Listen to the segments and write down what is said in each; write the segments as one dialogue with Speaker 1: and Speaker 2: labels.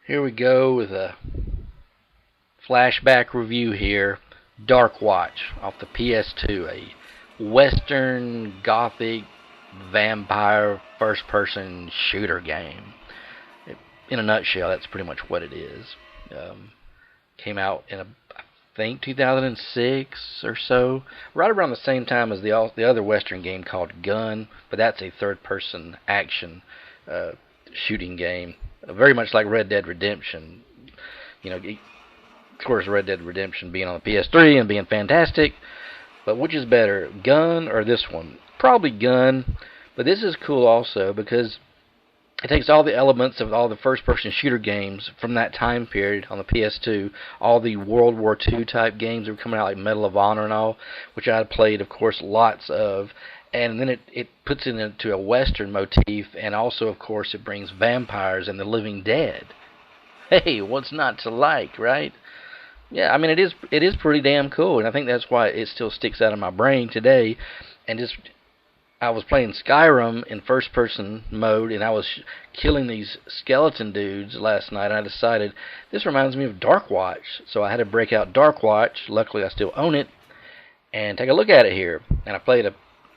Speaker 1: Here we go with a flashback review here. Darkwatch off the PS2, a Western Gothic vampire first-person shooter game. In a nutshell, that's pretty much what it is. Came out in I think 2006 or so, right around the same time as the other Western game called Gun, but that's a third-person action shooting game, very much like Red Dead Redemption. You know, of course, Red Dead Redemption being on the PS3 and being fantastic, but which is better, Gun or this one? Probably Gun, but this is cool also because it takes all the elements of all the first-person shooter games from that time period on the PS2, all the World War II type games that were coming out like Medal of Honor and all, which I had played, of course, lots of, and then it puts it into a Western motif, and also, of course, it brings vampires and the living dead. Hey, what's not to like, right? Yeah, I mean, it is pretty damn cool, and I think that's why it still sticks out of my brain today, and just I was playing Skyrim in first-person mode, and I was killing these skeleton dudes last night, and I decided, this reminds me of Darkwatch. So I had to break out Darkwatch. Luckily, I still own it, and take a look at it here. And I played a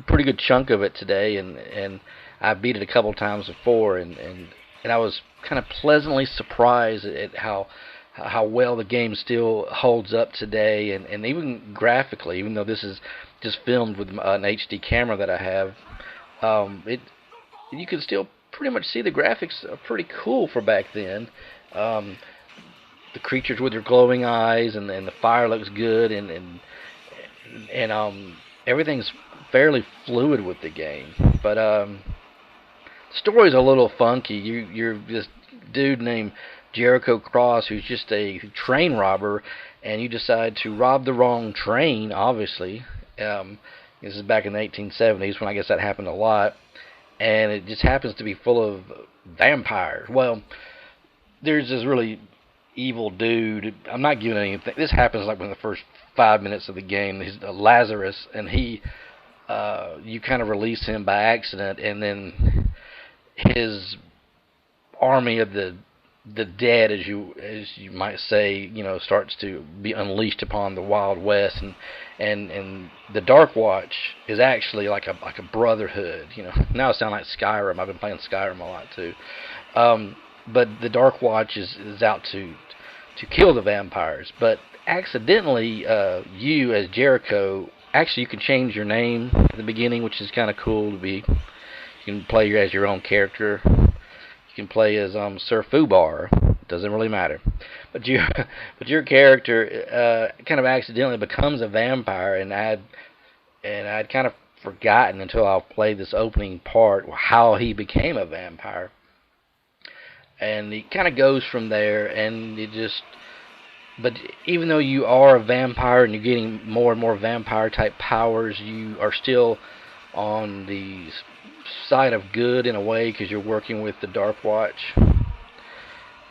Speaker 1: pretty good chunk of it today, and I beat it a couple times before, and I was kind of pleasantly surprised at how well the game still holds up today, and even graphically, even though this is just filmed with an HD camera that I have, you can still pretty much see the graphics are pretty cool for back then. The creatures with their glowing eyes, and the fire looks good, and everything's fairly fluid with the game. But the story's a little funky. You're this dude named Jericho Cross, who's just a train robber, and you decide to rob the wrong train, obviously. This is back in the 1870s, when I guess that happened a lot, and it just happens to be full of vampires. Well, there's this really evil dude. I'm not giving anything. This happens like within the first 5 minutes of the game. He's Lazarus, and you kind of release him by accident, and then his army of the dead, as you might say, starts to be unleashed upon the Wild West, and the Darkwatch is actually like a brotherhood. Now it sounds like Skyrim. I've been playing Skyrim a lot too, but the Darkwatch is out to kill the vampires. But accidentally, you as Jericho, actually you can change your name at the beginning, which is kind of cool to be. You can play as your own character. You can play as Sir Fubar. Doesn't really matter. But your character kind of accidentally becomes a vampire, and I'd kind of forgotten until I played this opening part how he became a vampire. And it kind of goes from there, and but even though you are a vampire and you're getting more and more vampire type powers, you are still on the side of good in a way, because you're working with the Darkwatch.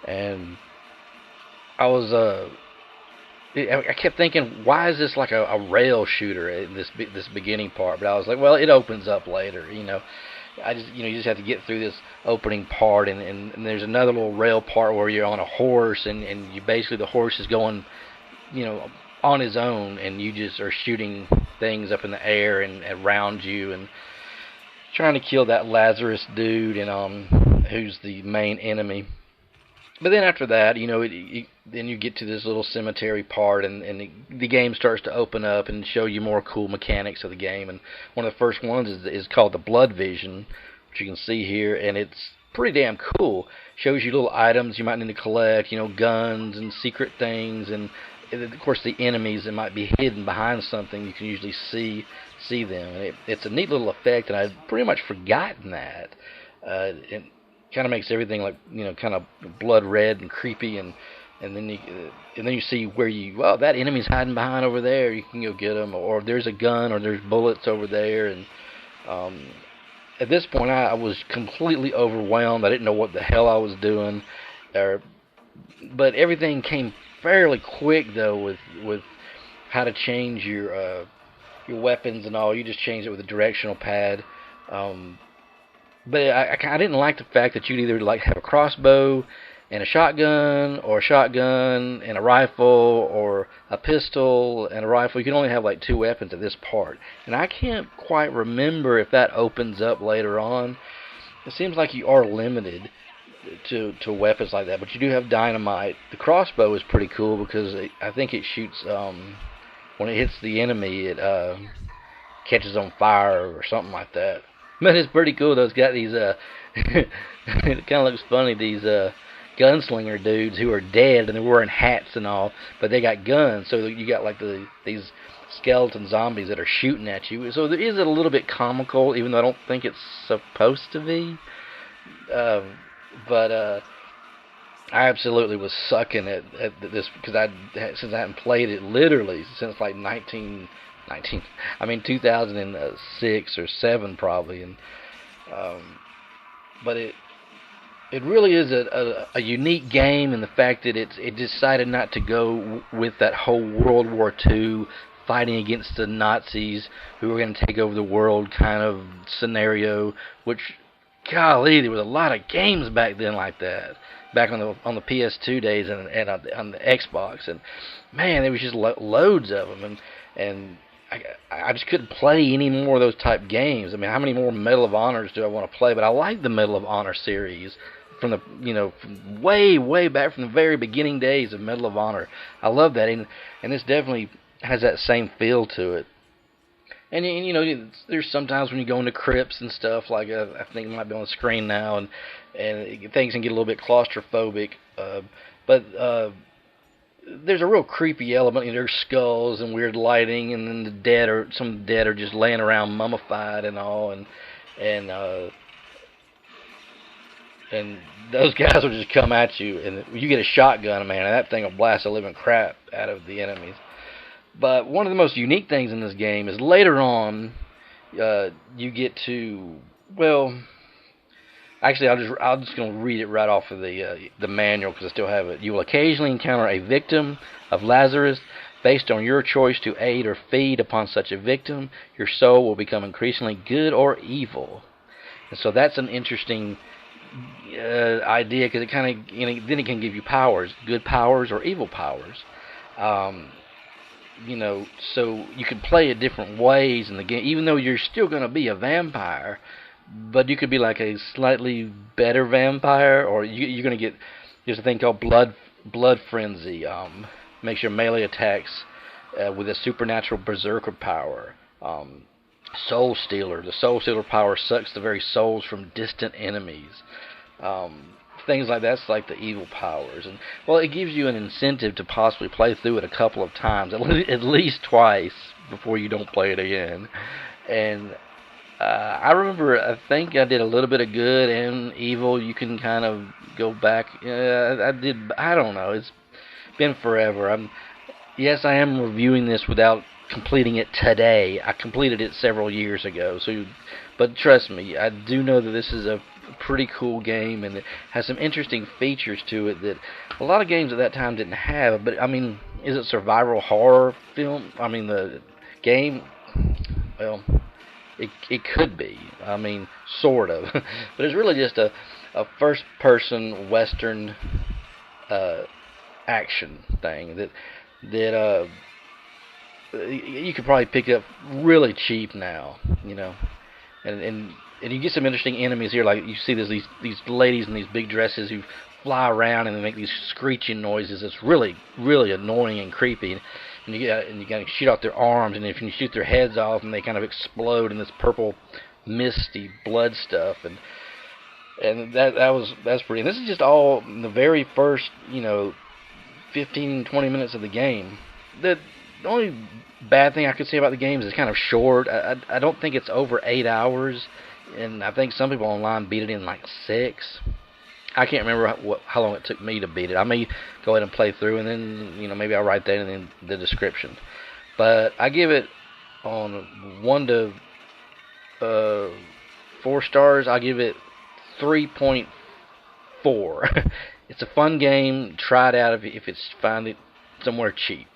Speaker 1: And I kept thinking, why is this like a rail shooter in this beginning part? But I was like, well, it opens up later. You just have to get through this opening part, and there's another little rail part where you're on a horse, and you basically, the horse is going, on his own, and you just are shooting things up in the air and around you, and trying to kill that Lazarus dude, and who's the main enemy. But then after that, then you get to this little cemetery part, and the game starts to open up and show you more cool mechanics of the game. And one of the first ones is called the Blood Vision, which you can see here, and it's pretty damn cool. Shows you little items you might need to collect, guns and secret things, and of course the enemies that might be hidden behind something. You can usually see them, and it's a neat little effect, and I'd pretty much forgotten that. It kind of makes everything like kind of blood red and creepy, and then you see where that enemy's hiding behind over there. You can go get them, or there's a gun, or there's bullets over there, and at this point I was completely overwhelmed. I didn't know what the hell I was doing, but everything came fairly quick though with how to change your weapons and all. You just change it with a directional pad. But I didn't like the fact that you'd either like have a crossbow, and a shotgun and a rifle, or a pistol and a rifle. You can only have like 2 weapons at this part. And I can't quite remember if that opens up later on. It seems like you are limited to weapons like that, but you do have dynamite. The crossbow is pretty cool because I think it shoots, when it hits the enemy, it catches on fire or something like that. But it's pretty cool though. It's got these, it kind of looks funny, these gunslinger dudes who are dead and they're wearing hats and all, but they got guns. So you got like these skeleton zombies that are shooting at you. So there is a little bit comical, even though I don't think it's supposed to be. But I absolutely was sucking at this because since I hadn't played it literally since like 2006 or 7 probably, and but it really is a unique game in the fact that it decided not to go with that whole World War II fighting against the Nazis who were going to take over the world kind of scenario, which, golly, there was a lot of games back then like that, back on the PS2 days and on the Xbox, and man, there was just loads of them, and I just couldn't play any more of those type games. I mean, how many more Medal of Honors do I want to play? But I like the Medal of Honor series from the from way back from the very beginning days of Medal of Honor. I love that, and this definitely has that same feel to it. And there's sometimes when you go into crypts and stuff, like I think it might be on the screen now, and things can get a little bit claustrophobic. But there's a real creepy element. There's skulls and weird lighting, and then some of the dead are just laying around mummified and all, and those guys will just come at you, and you get a shotgun, man, and that thing will blast the living crap out of the enemies. But one of the most unique things in this game is later on, you get to, well, actually I'm just going to read it right off of the manual because I still have it. You will occasionally encounter a victim of Lazarus. Based on your choice to aid or feed upon such a victim, your soul will become increasingly good or evil. And so that's an interesting idea because it kind of, then it can give you powers, good powers or evil powers. So you can play it different ways in the game, even though you're still going to be a vampire, but you could be like a slightly better vampire, or you're going to get, there's a thing called blood frenzy, makes your melee attacks with a supernatural berserker power. Soul stealer, the soul stealer power sucks the very souls from distant enemies. Things like that's like the evil powers, and well, it gives you an incentive to possibly play through it a couple of times, at least twice, before you don't play it again. And I remember, I think I did a little bit of good and evil. You can kind of go back. I don't know. It's been forever. Yes, I am reviewing this without completing it today. I completed it several years ago. But trust me, I do know that this is a pretty cool game, and it has some interesting features to it that a lot of games at that time didn't have. But I mean, is it survival horror film? I mean, the game, well, it could be. I mean, sort of. But it's really just a first-person Western action thing that you could probably pick up really cheap now, and you get some interesting enemies here. Like you see, there's these ladies in these big dresses who fly around and they make these screeching noises. It's really, really annoying and creepy. And you gotta shoot off their arms, and if you shoot their heads off, and they kind of explode in this purple, misty blood stuff. And that's pretty. And this is just all in the very first 15-20 minutes of the game. The only bad thing I could say about the game is it's kind of short. I don't think it's over 8 hours, and I think some people online beat it in like 6. I can't remember how long it took me to beat it. I may go ahead and play through, and then maybe I'll write that in the description. But I give it, on 1 to 4 stars, I give it 3.4. It's a fun game. Try it out if it's find it somewhere cheap.